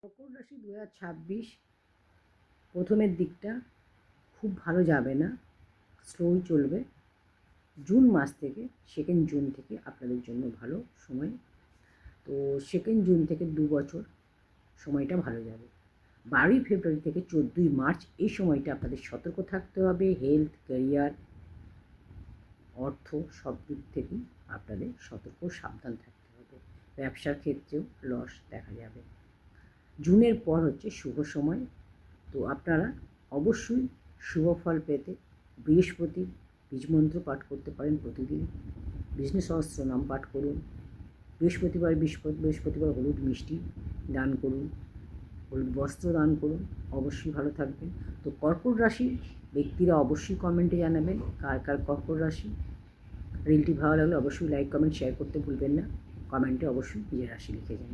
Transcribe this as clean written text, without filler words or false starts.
মকর রাশি 2026 প্রথমের দিকটা খুব ভালো যাবে না, স্লোই চলবে। জুন মাস থেকে সেকেন্ড জুন থেকে আপনাদের জন্য ভালো সময়। তো সেকেন্ড জুন থেকে 2 বছর সময়টা ভালো যাবে। 12ই ফেব্রুয়ারি থেকে 14ই মার্চ এই সময়টা আপনাদের সতর্ক থাকতে হবে। হেলথ, ক্যারিয়ার, অর্থ সব দিক থেকেই আপনাদের সতর্ক সাবধান থাকতে হবে। ব্যবসার ক্ষেত্রেও লস দেখা যাবে। জুনের পর হচ্ছে শুভ সময়। তো আপনারা অবশ্যই শুভ ফল পেতে বৃহস্পতির বীজমন্ত্র পাঠ করতে পারেন প্রতিদিন। বিষ্ণু সহস্রনাম পাঠ করুন। বৃহস্পতিবার হলুদ মিষ্টি দান করুন, হলুদ বস্ত্র দান করুন, অবশ্যই ভালো থাকবেন। তো কর্কট রাশির ব্যক্তিরা অবশ্যই কমেন্টে জানাবেন কার কার কর্কট রাশি। রিলটি ভালো লাগলে অবশ্যই লাইক, কমেন্ট, শেয়ার করতে ভুলবেন না। কমেন্টে অবশ্যই নিজের রাশি লিখে যান।